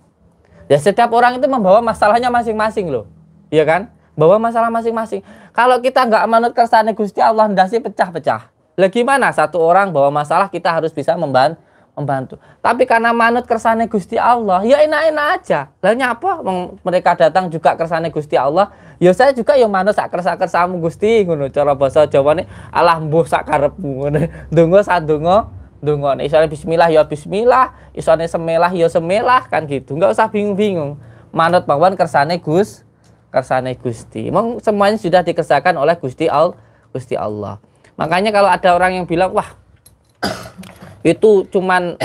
Ya setiap orang itu membawa masalahnya masing-masing loh. Iya kan? Bawa masalah masing-masing. Kalau kita nggak manut kersane Gusti Allah, ndase pecah-pecah. Lah gimana satu orang bawa masalah kita harus bisa membantu. Tapi karena manut kersane Gusti Allah, ya enak-enak aja. Lah nyapa mereka datang juga kersane Gusti Allah, ya saya juga yang manut sak kersa-kersamu Gusti ngono. Cara basa Jawane alah mbuh sak karepmu ngono. Ndonga sak ndonga. Isane bismillah ya bismillah, isane semelah ya semelah kan gitu. Enggak usah bingung-bingung. Manut mawon kersane Gusti. Memang semuanya sudah dikerjakan oleh Gusti Allah. Makanya kalau ada orang yang bilang, wah itu cuman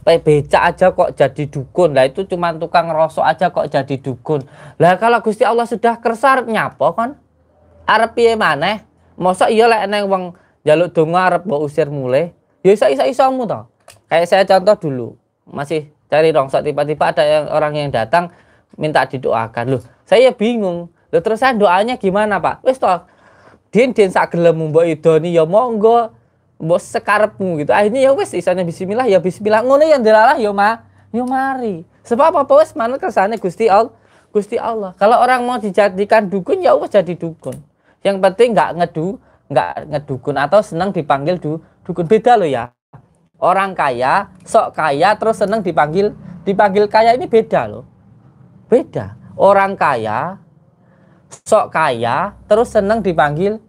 becak aja kok jadi dukun. Lah itu cuman tukang rosok aja kok jadi dukun. Lah kalau Gusti Allah sudah kersa nyapa kan? Arep piye maneh? Mosok iya lek eneng wong njaluk donga arep mbok usir muleh. Ya isa-isamu to. Kayak saya contoh dulu, masih cari rongsok tiba-tiba ada orang yang datang minta didoakan. Loh, saya bingung. Loh terus saya doanya gimana, Pak? Wis toh din sak gelem mbok idoni ya monggo. Mbok sekarepmu gitu. Akhirnya ya wis isane bismillah ya bismillah. Ngono ya ndelalah ya mari. Sebab apa wis manut kersane Gusti Allah. Kalau orang mau dijadikan dukun ya wis jadi dukun. Yang penting enggak ngedukun atau senang dipanggil dukun. Beda loh ya. Orang kaya, sok kaya terus senang dipanggil kaya, ini beda loh. Beda. Orang kaya, sok kaya terus senang dipanggil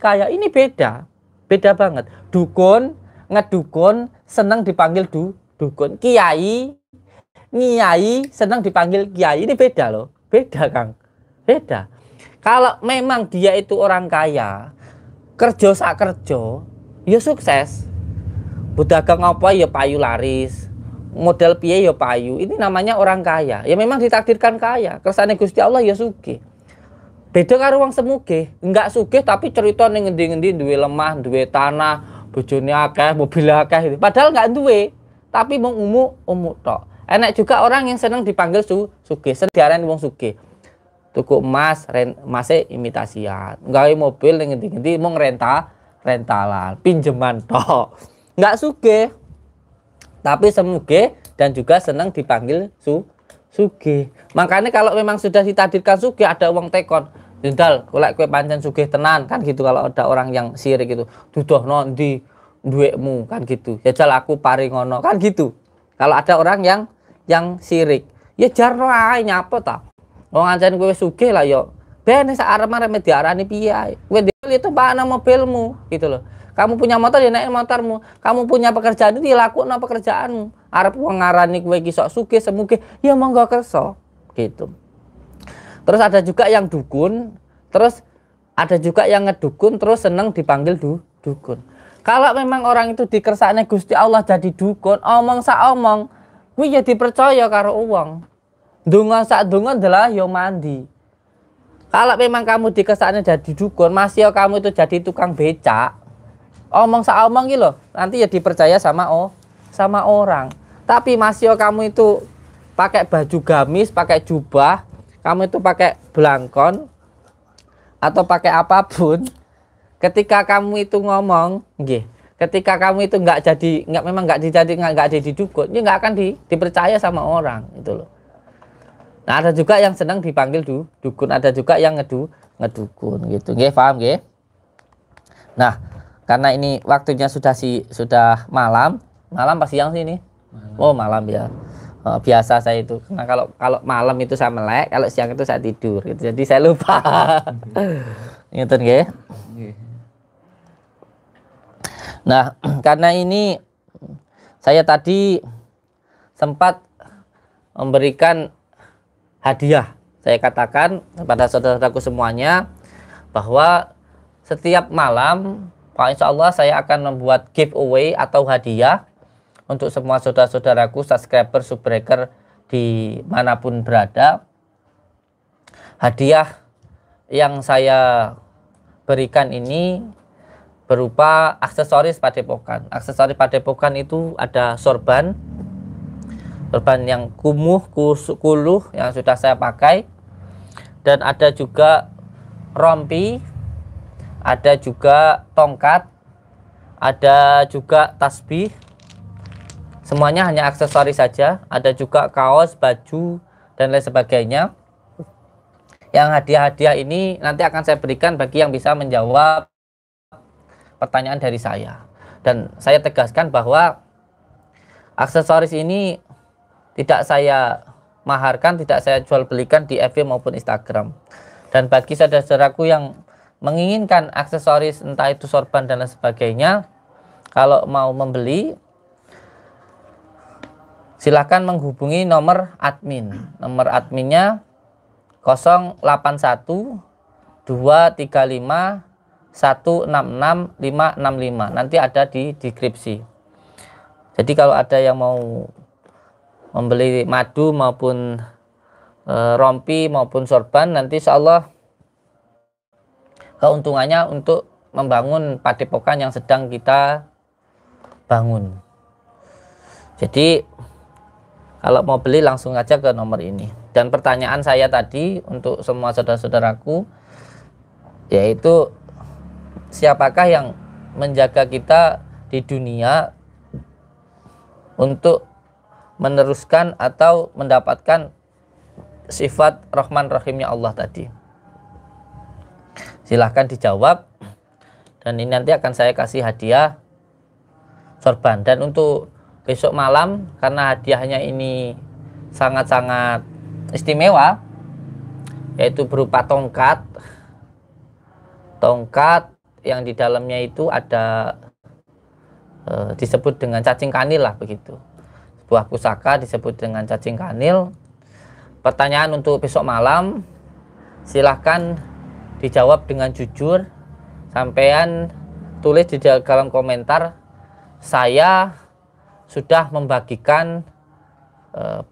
kaya, ini beda. Beda banget. Dukun, ngedukun, senang dipanggil dukun. Kiai, ngiyai, senang dipanggil kiai. Ini beda loh. Beda, Kang. Beda. Kalau memang dia itu orang kaya, kerja sak kerja, ya sukses. Budagang apa ya payu laris. Model piye ya payu. Ini namanya orang kaya. Ya memang ditakdirkan kaya. Kersane Gusti Allah ya sugih. Beda karo wong semugih, enggak sugih tapi cerita ning ngendi-ngendi duwe lemah, duwe tanah, bojone akeh, mobil akeh gitu. Padahal enggak duwe, tapi mung umuk tok. Enak juga orang yang senang dipanggil sugih, seneng diarani wong sugih. Tuku emas, emase imitasian. Gawe mobil ning ngendi-ngendi mung rentalan, pinjeman tok. Enggak sugih. Tapi semugih dan juga senang dipanggil sugih. Makanya kalau memang sudah ditakdirkan sugih, ada uang tekon. Jendal, golek kowe pancen sugih tenan kan gitu. Kalau ada orang yang sirik gitu, dudohno ndi duwekmu kan gitu. Ya jal aku paringono kan gitu. Kalau ada orang yang sirik, ya jarno ae nyapa ta. Wong ancen kowe sugih lah ya. Ben sak arep-arep diarani piye ae. Kowe itu pakna mobilmu gitu loh. Kamu punya motor ya naik motormu. Kamu punya pekerjaan itu ya lakukno pekerjaanmu. Arep wong ngarani kowe iki sok sugih semugih, ya monggo kersa gitu. Terus ada juga yang dukun, terus ada juga yang ngedukun terus seneng dipanggil dukun. Kalau memang orang itu dikersane Gusti Allah jadi dukun, omong sak omong, kuwi ya dipercaya karo wong. Donga sak donga adalah ya mandi. Kalau memang kamu dikersane jadi dukun, masih kamu itu jadi tukang becak. Omong sak omong iki lho, nanti ya dipercaya sama orang. Tapi masih kamu itu pakai baju gamis, pakai jubah, kamu itu pakai belangkon atau pakai apapun, ketika kamu itu ngomong, ketika kamu itu memang nggak jadi dukun, ya nggak akan dipercaya sama orang itu loh. Nah ada juga yang senang dipanggil dukun, ada juga yang ngedukun gitu, paham nggih? Nah karena ini waktunya sudah malam pas siang sih ini. Oh malam ya. biasa saya itu, karena kalau malam itu saya melek, kalau siang itu saya tidur gitu. Jadi saya lupa. Ngeten nggih. Nah, karena ini saya tadi sempat memberikan hadiah. Saya katakan kepada saudara-saudaraku semuanya bahwa setiap malam insya Allah saya akan membuat giveaway atau hadiah untuk semua saudara-saudaraku subscriber, subbreaker dimanapun berada. Hadiah yang saya berikan ini berupa aksesoris padepokan. Aksesoris padepokan itu ada sorban yang kumuh, kuluh yang sudah saya pakai, dan ada juga rompi, ada juga tongkat, ada juga tasbih. Semuanya hanya aksesoris saja. Ada juga kaos, baju, dan lain sebagainya. Yang hadiah-hadiah ini nanti akan saya berikan bagi yang bisa menjawab pertanyaan dari saya. Dan saya tegaskan bahwa aksesoris ini tidak saya maharkan, tidak saya jual belikan di FB maupun Instagram. Dan bagi saudara-saudaraku yang menginginkan aksesoris, entah itu sorban dan lain sebagainya, kalau mau membeli, silakan menghubungi nomor admin. Nomor adminnya 081 235 166 565. Nanti ada di deskripsi. Jadi kalau ada yang mau membeli madu maupun rompi maupun sorban, nanti insya Allah keuntungannya untuk membangun padepokan yang sedang kita bangun. Jadi kalau mau beli langsung aja ke nomor ini. Dan pertanyaan saya tadi untuk semua saudara-saudaraku, yaitu siapakah yang menjaga kita di dunia untuk meneruskan atau mendapatkan sifat Rahman Rahimnya Allah tadi? Silahkan dijawab, dan ini nanti akan saya kasih hadiah sorban. Dan untuk besok malam, karena hadiahnya ini sangat-sangat istimewa, yaitu berupa tongkat yang di dalamnya itu ada disebut dengan cacing kanil lah begitu. Sebuah pusaka disebut dengan cacing kanil. Pertanyaan untuk besok malam, silahkan dijawab dengan jujur. Sampean tulis di dalam komentar, saya sudah membagikan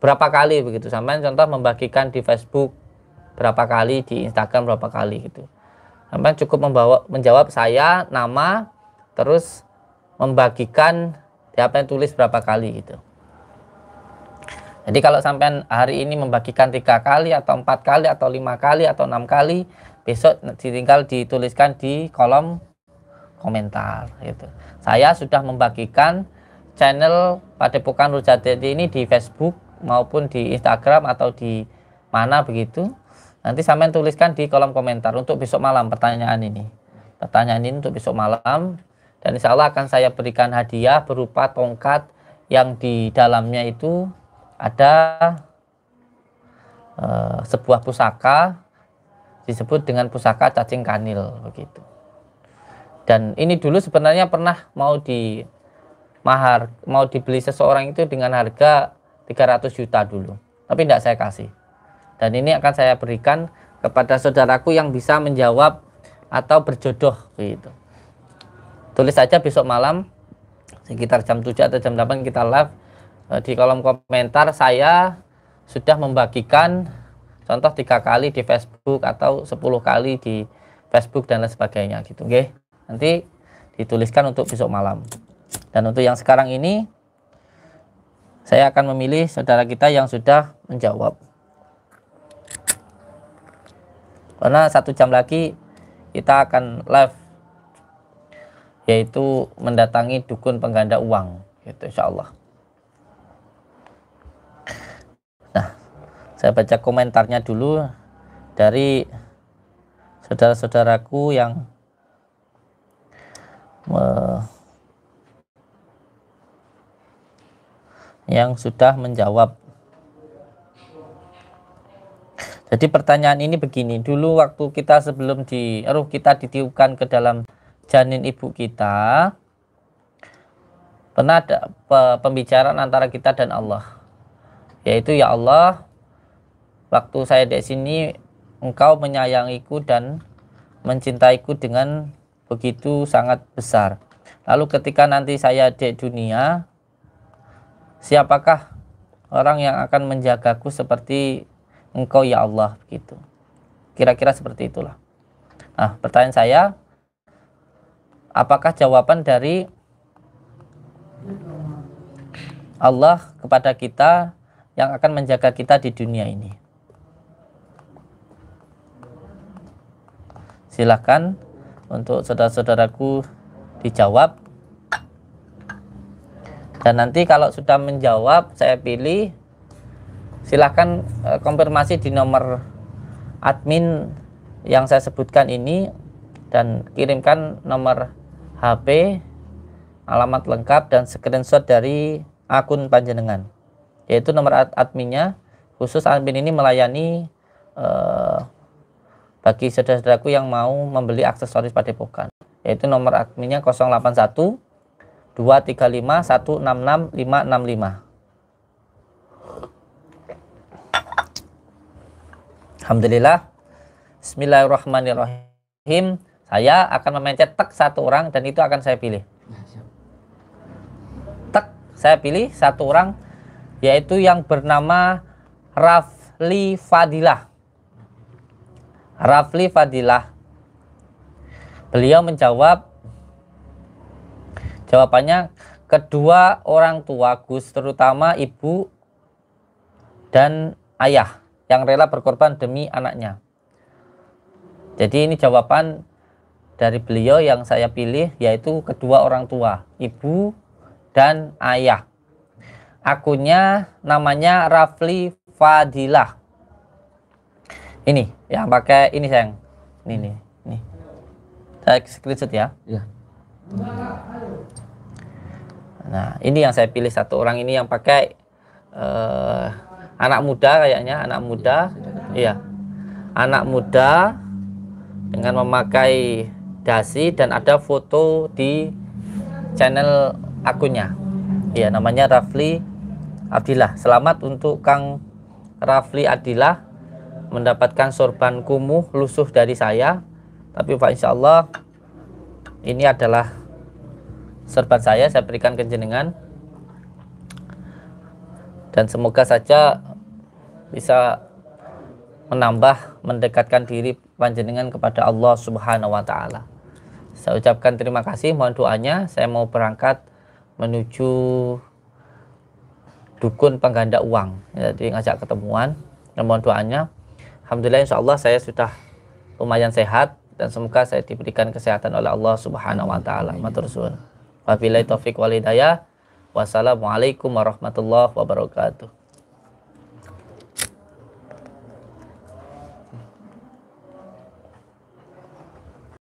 berapa kali begitu. Sampean contoh membagikan di Facebook berapa kali, di Instagram berapa kali gitu. Sampean cukup menjawab saya, nama, terus membagikan yang tulis berapa kali gitu. Jadi kalau sampean hari ini membagikan 3 kali atau 4 kali atau 5 kali atau 6 kali, besok tinggal dituliskan di kolom komentar gitu. Saya sudah membagikan channel Padepokan Rujati ini di Facebook maupun di Instagram atau di mana begitu. Nanti sampean tuliskan di kolom komentar untuk besok malam pertanyaan ini. Pertanyaan ini untuk besok malam, dan insya Allah akan saya berikan hadiah berupa tongkat yang di dalamnya itu ada sebuah pusaka disebut dengan pusaka cacing kanil begitu. Dan ini dulu sebenarnya pernah mau dibeli seseorang itu dengan harga 300 juta dulu, tapi tidak saya kasih. Dan ini akan saya berikan kepada saudaraku yang bisa menjawab atau berjodoh begitu. Tulis saja besok malam sekitar jam 7 atau jam 8 kita live. Di kolom komentar saya sudah membagikan contoh 3 kali di Facebook atau 10 kali di Facebook dan lain sebagainya gitu. Oke. Nanti dituliskan untuk besok malam. Dan untuk yang sekarang ini saya akan memilih saudara kita yang sudah menjawab. Karena 1 jam lagi kita akan live, yaitu mendatangi dukun pengganda uang gitu insyaallah. Nah, saya baca komentarnya dulu dari saudara-saudaraku yang sudah menjawab. Jadi pertanyaan ini begini, dulu waktu kita sebelum ruh kita ditiupkan ke dalam janin ibu kita, pernah ada pembicaraan antara kita dan Allah, yaitu ya Allah, waktu saya di sini Engkau menyayangiku dan mencintaiku dengan begitu sangat besar. Lalu ketika nanti saya di dunia, siapakah orang yang akan menjagaku seperti Engkau ya Allah, begitu. Kira-kira seperti itulah. Nah, pertanyaan saya, apakah jawaban dari Allah kepada kita yang akan menjaga kita di dunia ini? Silakan untuk saudara-saudaraku dijawab. Dan nanti kalau sudah menjawab, saya pilih, silahkan konfirmasi di nomor admin yang saya sebutkan ini dan kirimkan nomor HP, alamat lengkap dan screenshot dari akun panjenengan, yaitu nomor adminnya. Khusus admin ini melayani bagi saudara-saudaraku yang mau membeli aksesoris Padepokan, yaitu nomor adminnya 081 235 166 565. Alhamdulillah. Bismillahirrahmanirrahim. Saya akan memencet tek satu orang dan itu akan saya pilih. Tek, saya pilih satu orang, yaitu yang bernama Rafli Fadilah. Rafli Fadilah. Beliau menjawab, jawabannya kedua orang tua Gus, terutama ibu dan ayah yang rela berkorban demi anaknya. Jadi ini jawaban dari beliau yang saya pilih, yaitu kedua orang tua, ibu dan ayah. Akunnya namanya Rafli Fadilah. Ini yang pakai ini sayang. Ini. Saya screenshot ya. Ya. Nah, ini yang saya pilih, satu orang ini yang pakai anak muda kayaknya, anak muda. Iya. Anak muda dengan memakai dasi dan ada foto di channel akunnya. Iya, namanya Rafli Abdillah. Selamat untuk Kang Rafli Abdillah mendapatkan sorban kumuh lusuh dari saya. Tapi Pak, insya Allah ini adalah sorban saya berikan ke jenengan. Dan semoga saja bisa menambah, mendekatkan diri panjenengan kepada Allah Subhanahu wa Ta'ala. Saya ucapkan terima kasih, mohon doanya. Saya mau berangkat menuju dukun pengganda uang, jadi ngajak ketemuan. Dan mohon doanya. Alhamdulillah, insya Allah saya sudah lumayan sehat dan semoga saya diberikan kesehatan oleh Allah Subhanahu wa Ta'ala. Matur suwun. Wabillahi taufiq wal hidayah. Wassalamualaikum warahmatullahi wabarakatuh.